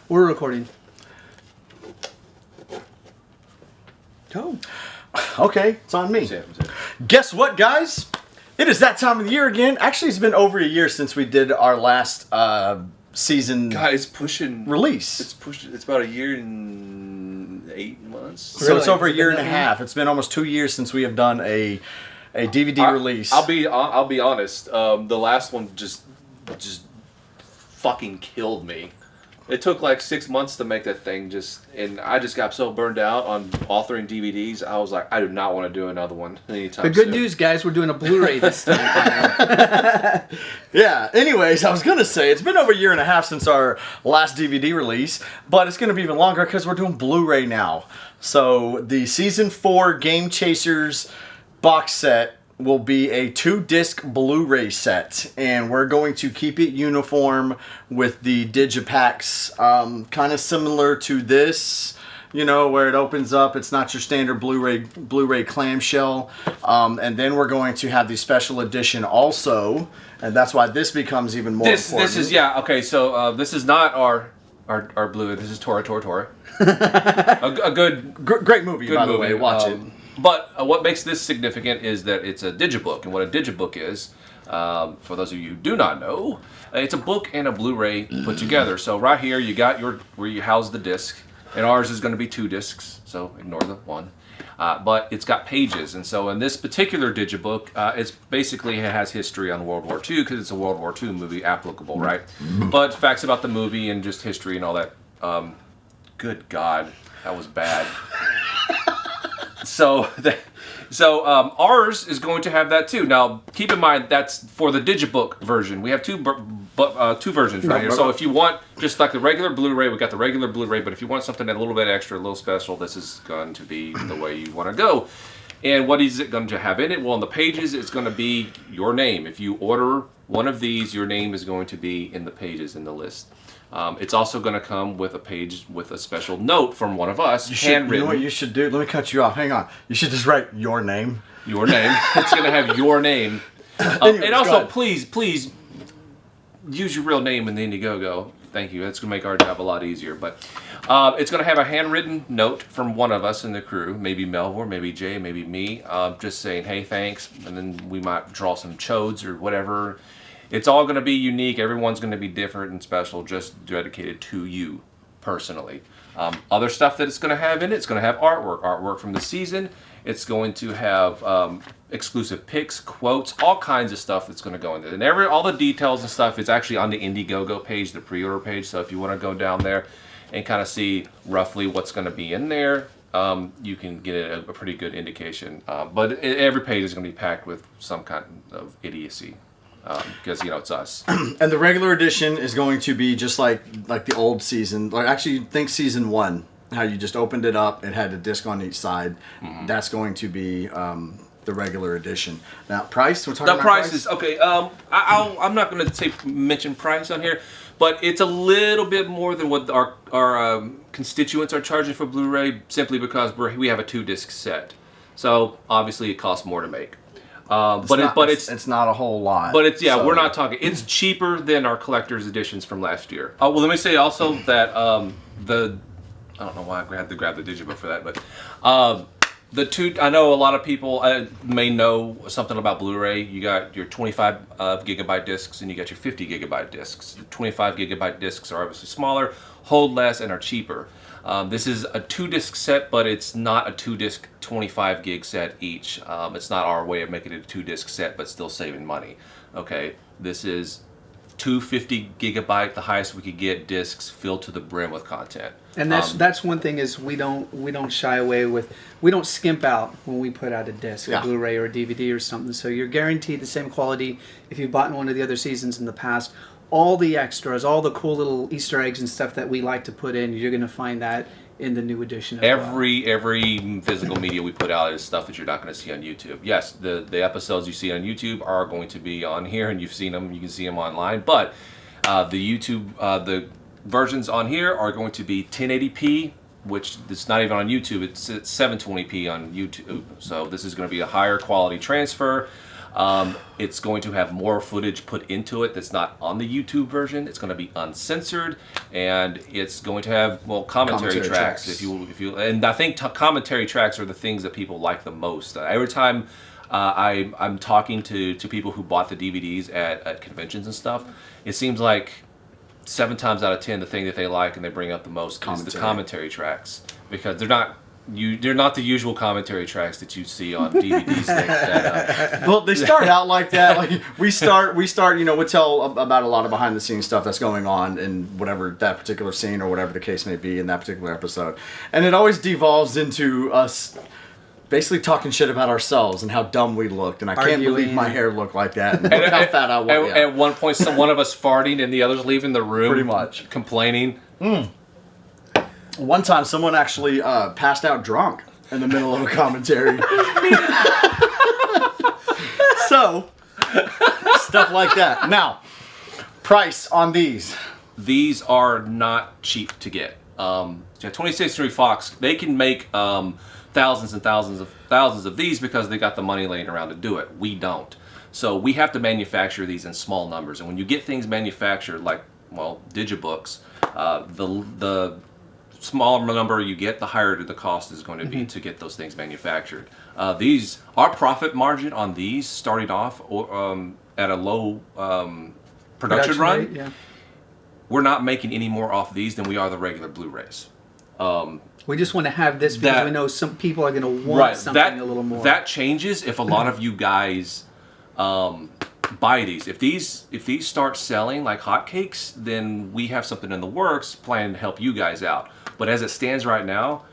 We're recording. Go. Okay, it's on me. Guess what, guys? It is that time of the year again. Actually, it's been over a year since we did our last season. God, it's pushing release. It's pushing. It's about a year and 8 months. So Really? it's over a year and a Long? half. It's been almost 2 years since we have done a DVD release. I'll be honest. The last one just fucking killed me. It took like 6 months to make that thing, and I just got so burned out on authoring DVDs. I was like, I do not want to do another one anytime The good soon. news, guys, we're doing a Blu-ray this time. Yeah, anyways, I was going to say, it's been over a year and a half since our last DVD release, but it's going to be even longer because we're doing Blu-ray now. So the Season 4 Game Chasers box set will be a 2-disc Blu-ray set, and we're going to keep it uniform with the Digipacks, kind of similar to this, you know, where it opens up. It's not your standard Blu-ray clamshell, and then we're going to have the special edition also, and that's why this becomes even more important. This is okay. So this is not our Blu-ray. This is Tora. a great movie, by the way. Watch it. But what makes this significant is that it's a Digibook, and what a Digibook is, for those of you who do not know, it's a book and a Blu-ray put together. So right here, you got where you house the disc, and ours is going to be 2 discs, so ignore the one. But it's got pages, and so in this particular Digibook, it has history on World War II because it's a World War II movie applicable, right? But facts about the movie and just history and all that. Good God, that was bad. So ours is going to have that too. Now, keep in mind that's for the Digibook version. We have two versions right here. So if you want just like the regular Blu-ray, we got the regular Blu-ray. But if you want something a little bit extra, a little special, this is going to be the way you want to go. And what is it going to have in it? Well, on the pages, it's going to be your name. If you order one of these, your name is going to be in the pages in the list. It's also going to come with a page with a special note from one of us, handwritten. You know what you should do? Let me cut you off. Hang on. You should just write your name. Your name. It's going to have your name. Anyways, and also, please use your real name in the Indiegogo. Thank you. That's going to make our job a lot easier. But it's going to have a handwritten note from one of us in the crew, maybe Melvor, maybe Jay, maybe me, just saying, hey, thanks. And then we might draw some chodes or whatever. It's all going to be unique. Everyone's going to be different and special, just dedicated to you personally. Other stuff that it's going to have in it, it's going to have artwork from the season. It's going to have exclusive pics, quotes, all kinds of stuff that's going to go in there. And all the details and stuff is actually on the Indiegogo page, the pre-order page. So if you want to go down there and kind of see roughly what's going to be in there, you can get a pretty good indication. But every page is going to be packed with some kind of idiocy. Because it's us. And the regular edition is going to be just like the old season. Like actually, think season 1, how you just opened it up and had a disc on each side. Mm-hmm. That's going to be the regular edition. Now, price. We're talking about price is okay. I'm not going to mention price on here, but it's a little bit more than what our constituents are charging for Blu-ray, simply because we have a 2-disc set. So obviously, it costs more to make. It's not a whole lot. But we're not talking. It's cheaper than our collector's editions from last year. Oh well, let me say also that I don't know why I grabbed the Digibook for that, but I know a lot of people may know something about Blu-ray. You got your 25 gigabyte discs and you got your 50 gigabyte discs. The 25 gigabyte discs are obviously smaller, hold less, and are cheaper. This is a 2-disc set, but it's not a 2-disc 25 gig set each. It's not our way of making it a 2-disc set, but still saving money. Okay, this is 250 gigabyte, the highest we could get, discs filled to the brim with content. And that's one thing is we don't shy away with, we don't skimp out when we put out a disc, a Blu-ray or a DVD or something. So you're guaranteed the same quality if you've bought one of the other seasons in the past. All the extras, all the cool little Easter eggs and stuff that we like to put in, you're going to find that in the new edition. Every physical media we put out is stuff that you're not going to see on YouTube. Yes, the episodes you see on YouTube are going to be on here, and you've seen them. You can see them online, but the versions on here are going to be 1080p, which it's not even on YouTube. It's 720p on YouTube. So this is going to be a higher quality transfer. It's going to have more footage put into it that's not on the YouTube version. It's going to be uncensored, and it's going to have commentary tracks. If you, and I think commentary tracks are the things that people like the most. Every time I'm talking to people who bought the DVDs at conventions and stuff, it seems like 7 times out of 10 the thing that they like and they bring up the most is the commentary tracks, because they're not the usual commentary tracks that you see on DVDs. Well, they start out like that. Like we start. We tell about a lot of behind the scenes stuff that's going on in whatever that particular scene or whatever the case may be in that particular episode, and it always devolves into us basically talking shit about ourselves and how dumb we looked, and I can't believe my hair looked like that, and look how fat I was. At one point, one of us farting and the others leaving the room, pretty much complaining. One time, someone actually passed out drunk in the middle of a commentary. So, stuff like that. Now, price on these. These are not cheap to get. 20th Century Fox, they can make thousands and thousands of these because they got the money laying around to do it. We don't. So we have to manufacture these in small numbers. And when you get things manufactured like, Digibooks, the smaller number you get, the higher the cost is going to be to get those things manufactured. Our profit margin on these starting off at a low production run, rate, yeah. We're not making any more off these than we are the regular Blu-rays. We just want to have this because we know some people are going to want something a little more. That changes if a lot of you guys buy these. If these start selling like hotcakes, then we have something in the works planning to help you guys out. But as it stands right now,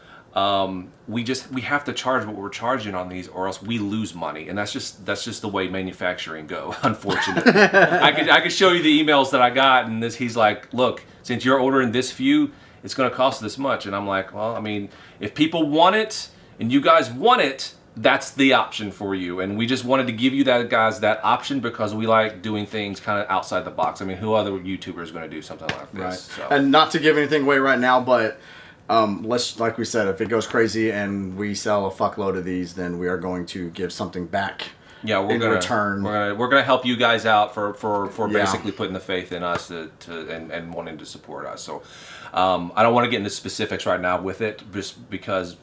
we have to charge what we're charging on these, or else we lose money, and that's just the way manufacturing go. Unfortunately, I could show you the emails that I got, and he's like, look, since you're ordering this few, it's going to cost this much, and I'm like, well, I mean, if people want it and you guys want it, that's the option for you, and we just wanted to give you that option because we like doing things kind of outside the box. I mean, who other YouTuber is going to do something like this? Right. So. And not to give anything away right now, but let's, like we said, if it goes crazy and we sell a fuckload of these, then we are going to give something back. Yeah, we're gonna return. We're gonna help you guys out for basically putting the faith in us and wanting to support us. So I don't want to get into specifics right now with it, just because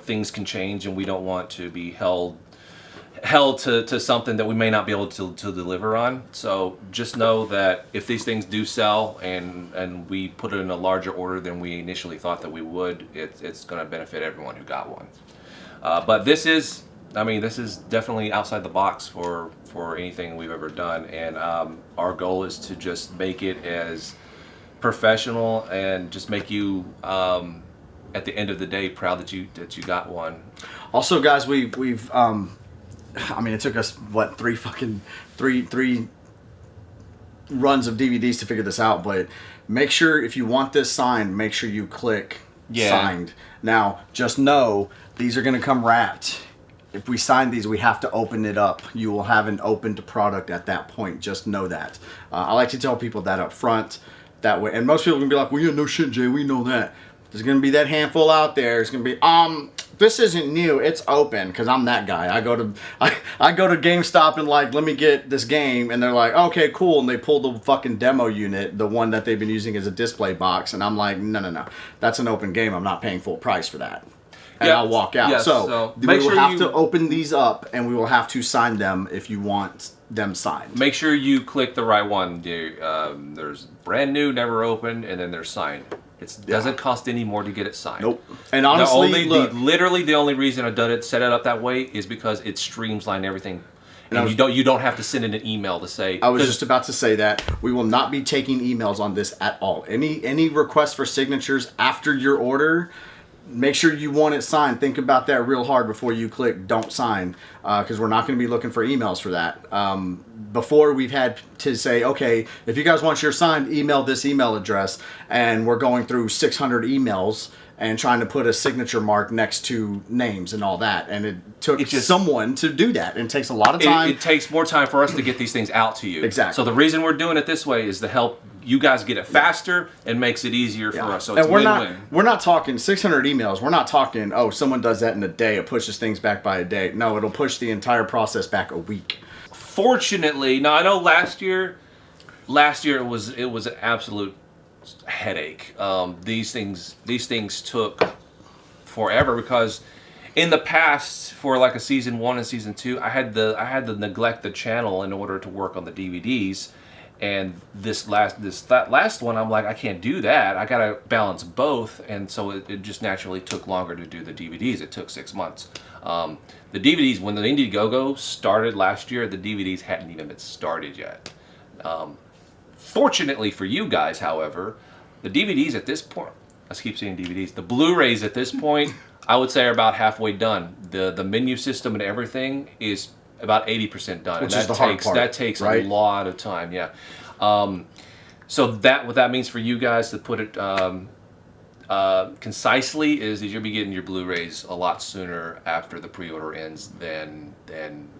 things can change and we don't want to be held to something that we may not be able to deliver on. So just know that if these things do sell and we put it in a larger order than we initially thought that we would, it's going to benefit everyone who got one. But this is definitely outside the box for anything we've ever done, and our goal is to just make it as professional and just make you at the end of the day proud that you got one. Also, guys, we've it took us three runs of DVDs to figure this out, but make sure if you want this signed, make sure you click signed. Now, just know these are going to come wrapped. If we sign these, we have to open it up. You will have an opened product at that point. Just know that. I like to tell people that up front. That way, and most people are going to be like, well, yeah, no shit, Jay, we know that. There's going to be that handful out there. It's going to be, this isn't new. It's open, because I'm that guy. I go to GameStop and like, let me get this game, and they're like, okay, cool, and they pull the fucking demo unit, the one that they've been using as a display box, and I'm like, no, that's an open game. I'm not paying full price for that. And I'll walk out. Yes, so we will have to open these up, and we will have to sign them if you want them signed. Make sure you click the right one. There's brand new, never opened, and then there's signed. It doesn't cost any more to get it signed. Nope. And honestly, literally the only reason I've done it, set it up that way, is because it streamlines everything. And you don't have to send in an email to say. I was just about to say that we will not be taking emails on this at all. Any requests for signatures after your order, make sure you want it signed. Think about that real hard before you click don't sign, because we're not going to be looking for emails for that. Before, we've had to say, okay, if you guys want your signed, email this email address, and we're going through 600 emails and trying to put a signature mark next to names and all that, and it took someone to do that, and it takes a lot of time. It takes more time for us to get these things out to you. Exactly. So the reason we're doing it this way is to help you guys get it faster and makes it easier for us. So it's and we're win-win. we're not talking 600 emails. We're not talking, oh, someone does that in a day. It pushes things back by a day. No, it'll push the entire process back a week. Fortunately, now I know last year it was an absolute headache. These things took forever because in the past, for like a season 1 and season 2, I had to neglect the channel in order to work on the DVDs. And that last one, I'm like, I can't do that. I gotta balance both, and so it just naturally took longer to do the DVDs. It took 6 months. The DVDs, when the Indiegogo started last year, the DVDs hadn't even been started yet. Fortunately for you guys, however, the DVDs at this point, let's keep saying DVDs, the Blu-rays at this point, I would say are about halfway done. The menu system and everything is about 80% done. Which and is the hard part, that takes right? a lot of time, yeah. So what that means for you guys, to put it concisely, is that you'll be getting your Blu-rays a lot sooner after the pre-order ends than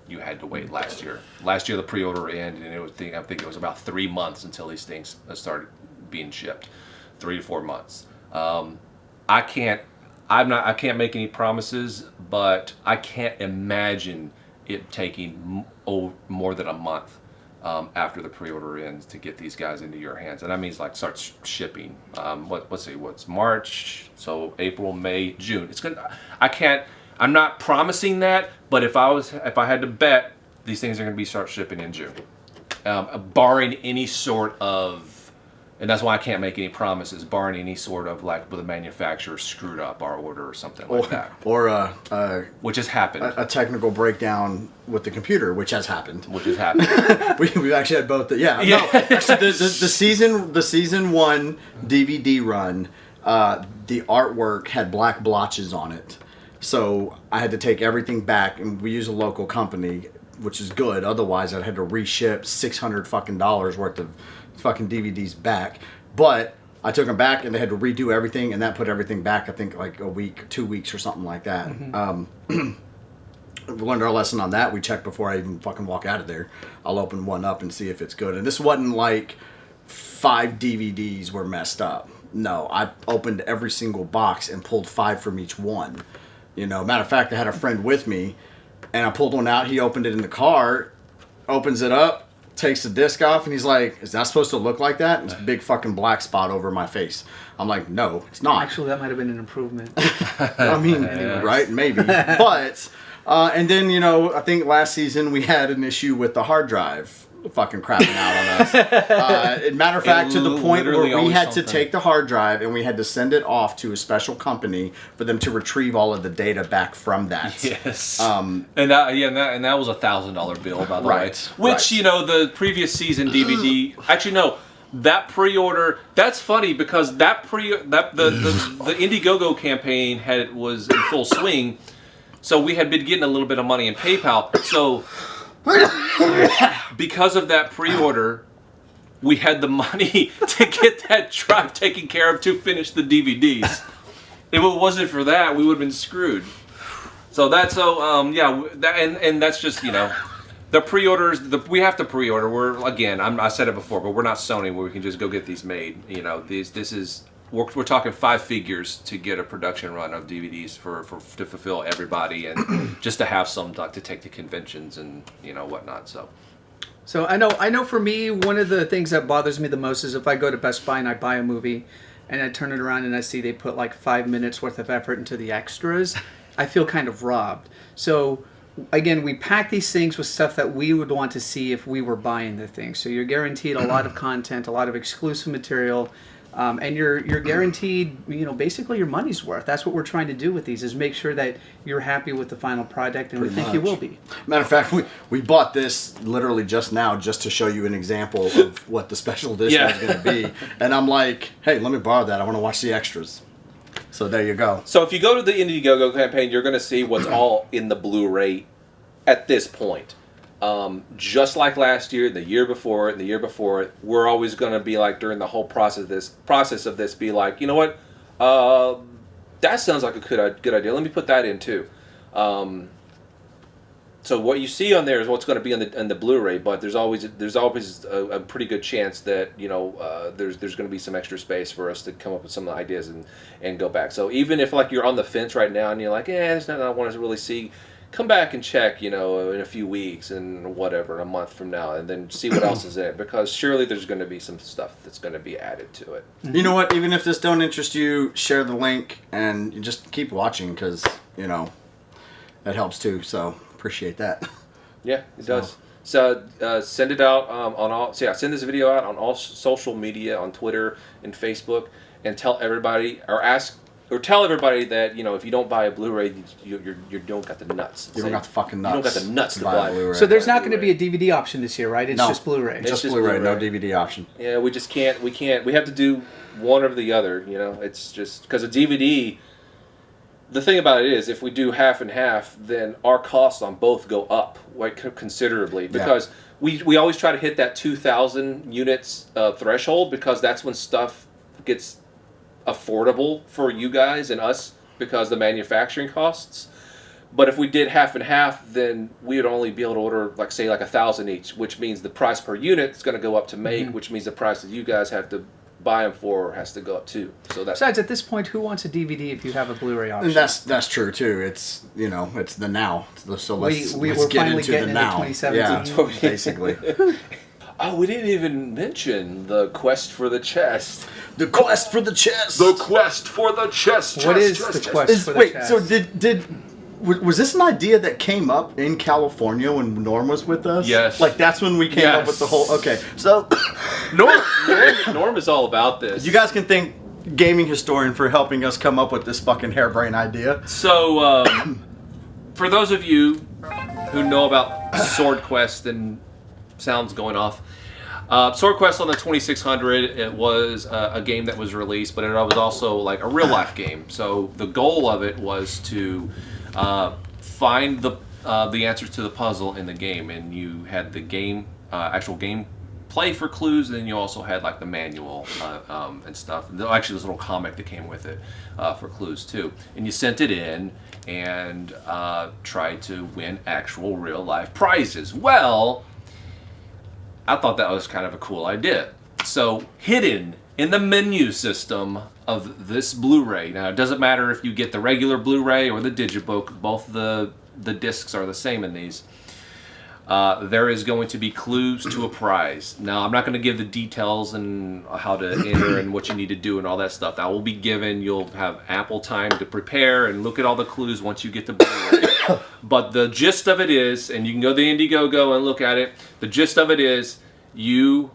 you had to wait last year. Last year the pre-order ended, and I think it was about 3 months until these things started being shipped. 3 to 4 months. I can't make any promises, but I can't imagine it taking more than a month after the pre-order ends to get these guys into your hands, and that means like start shipping. What's March? So April, May, June. I'm not promising that, but if I had to bet, these things are going to start shipping in June, barring any sort of. And that's why I can't make any promises, barring any sort of like with a manufacturer screwed up our order or something like that. Or which has happened. A technical breakdown with the computer, which has happened. Which has happened. We've actually had both. No, actually, the season 1 DVD run, the artwork had black blotches on it, so I had to take everything back, and we use a local company, which is good. Otherwise, I'd had to reship $600 worth of fucking DVDs back. But I took them back, and they had to redo everything, and that put everything back, I think, like a week, 2 weeks or something like that. Mm-hmm. We learned our lesson on that. We checked before I even fucking walk out of there. I'll open one up and see if it's good. And this wasn't like 5 DVDs were messed up. No, I opened every single box and pulled 5 from each one. Matter of fact, I had a friend with me, and I pulled one out. He opened it in the car, opens it up, takes the disc off, and he's like, is that supposed to look like that? And it's a big fucking black spot over my face. I'm like, no, it's not. Actually, that might have been an improvement. I mean, right? Maybe. But, and then, I think last season we had an issue with the hard drive fucking crapping out on us. Matter of fact, to the point where we had to take the hard drive and we had to send it off to a special company for them to retrieve all of the data back from that. Yes. And that was $1,000 bill, by the way. Which, the previous season DVD. Actually, no. That pre-order. That's funny because the Indiegogo campaign was in full swing, so we had been getting a little bit of money in PayPal. So. Because of that pre-order, we had the money to get that drive taken care of to finish the DVDs. If it wasn't for that, we would have been screwed. So that's and that's just the pre-orders. We have to pre-order. I said it before, but we're not Sony where we can just go get these made. We're talking 5 figures to get a production run of DVDs to fulfill everybody, and just to have some to take to conventions and whatnot. So I know for me, one of the things that bothers me the most is if I go to Best Buy and I buy a movie, and I turn it around and I see they put like 5 minutes worth of effort into the extras, I feel kind of robbed. So again, we pack these things with stuff that we would want to see if we were buying the thing. So you're guaranteed a lot of content, a lot of exclusive material. And you're guaranteed, basically your money's worth. That's what we're trying to do with these, is make sure that you're happy with the final product, and we think you will be. Matter of fact, we bought this literally just now just to show you an example of what the special edition is going to be. And I'm like, hey, let me borrow that. I want to watch the extras. So there you go. So if you go to the Indiegogo campaign, you're going to see what's all in the Blu-ray at this point. Just like last year, the year before, and the year before it, we're always going to be like, during the whole process of this, be like, you know what, that sounds like a good idea. Let me put that in too. So So what you see on there is what's going to be on the Blu-ray, but there's always a pretty good chance that there's going to be some extra space for us to come up with some ideas and go back. So even if like you're on the fence right now and you're like, there's nothing I want to really see, come back and check, in a few weeks and whatever, a month from now, and then see what else is in it, because surely there's going to be some stuff that's going to be added to it. You know what? Even if this don't interest you, share the link and you just keep watching, because that helps too. So appreciate that. Yeah, it does. So send it out on all. So yeah, send this video out on all social media, on Twitter and Facebook, and tell everybody tell everybody that if you don't buy a Blu-ray, you don't got the nuts. You don't got the fucking nuts. You don't got the nuts to buy a Blu-ray. So there's not going to be a DVD option this year, right? It's just Blu-ray. Just Blu-ray, no DVD option. Yeah, we just can't. We have to do one or the other. It's just because a DVD. The thing about it is, if we do half and half, then our costs on both go up considerably, because we always try to hit that 2,000 units threshold, because that's when stuff gets affordable for you guys and us, because the manufacturing costs. But if we did half and half, then we would only be able to order like 1,000 each, which means the price per unit is going to go up to make, which means the price that you guys have to buy them for has to go up too. So that. Besides, at this point, who wants a DVD if you have a Blu-ray option? And that's true too. It's it's the now. So let's we're get finally into getting the now. 2017. Yeah, basically. Oh, we didn't even mention the quest for the chest. The quest for the chest. The quest for the chest. What is the quest for the chest? So was this an idea that came up in California when Norm was with us? Yes. Like that's when we came up with the whole. Okay, so Norm is all about this. You guys can thank Gaming Historian for helping us come up with this fucking harebrained idea. So, for those of you who know about Sword Quest and sounds going off, Sword Quest on the 2600, it was a game that was released, but it was also like a real life game. So the goal of it was to find the answers to the puzzle in the game, and you had the game actual game play for clues, and then you also had like the manual and stuff. Actually, this little comic that came with it for clues too. And you sent it in and tried to win actual real life prizes. Well, I thought that was kind of a cool idea. So hidden in the menu system of this Blu-ray, now it doesn't matter if you get the regular Blu-ray or the Digibook, both the discs are the same in these. There is going to be clues to a prize. Now, I'm not going to give the details and how to enter and what you need to do and all that stuff. That will be given. You'll have ample time to prepare and look at all the clues once you get the Blu-ray. But the gist of it is, and you can go to the Indiegogo and look at it, the gist of it is you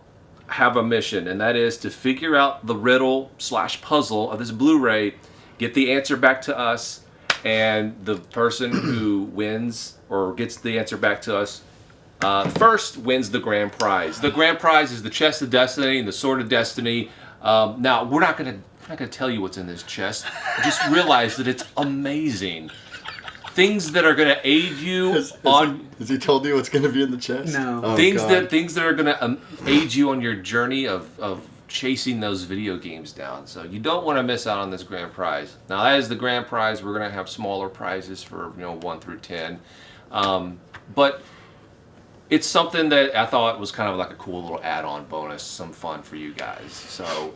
have a mission, and that is to figure out the riddle/puzzle of this Blu-ray, get the answer back to us, and the person who wins or gets the answer back to us first wins the grand prize. The grand prize is the Chest of Destiny and the Sword of Destiny. Now, we're not gonna tell you what's in this chest. Just realize that it's amazing. Things that are gonna aid you Has he told you what's gonna be in the chest? No. Oh, things God. that are gonna aid you on your journey of chasing those video games down. So you don't want to miss out on this grand prize. Now, that is the grand prize. We're gonna have smaller prizes for 1 through 10, but it's something that I thought was kind of like a cool little add-on bonus, some fun for you guys. So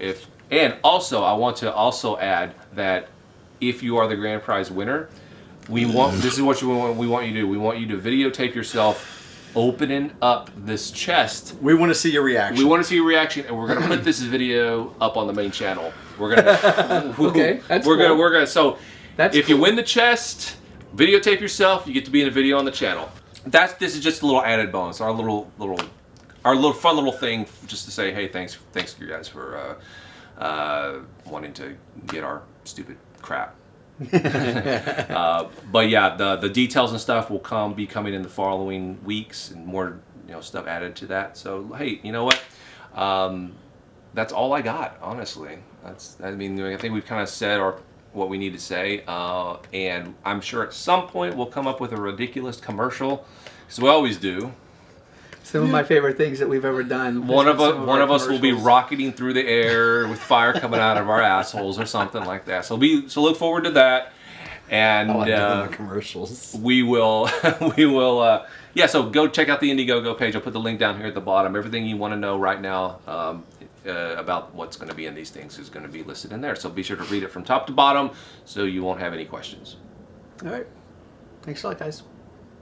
and also I want to also add that if you are the grand prize winner, this is what we want you to do. We want you to videotape yourself opening up this chest. We want to see your reaction. We want to see your reaction, and we're gonna put this video up on the main channel. We're gonna Okay, that's we're cool. gonna so That's if you cool. win the chest, videotape yourself. You get to be in a video on the channel. This is just a little added bonus. Our little fun little thing, just to say, hey, thanks you guys for wanting to get our stupid crap. But yeah, the details and stuff will be coming in the following weeks, and more stuff added to that. So hey, you know what? That's all I got, honestly. I think we've kind of said what we need to say, and I'm sure at some point we'll come up with a ridiculous commercial, because we always do. Some of my favorite things that we've ever done. One of us will be rocketing through the air with fire coming out of our assholes or something like that. So look forward to that. And I like doing the commercials. we will, yeah, so go check out the Indiegogo page. I'll put the link down here at the bottom. Everything you want to know right now about what's going to be in these things is going to be listed in there. So be sure to read it from top to bottom so you won't have any questions. All right. Thanks a lot, guys.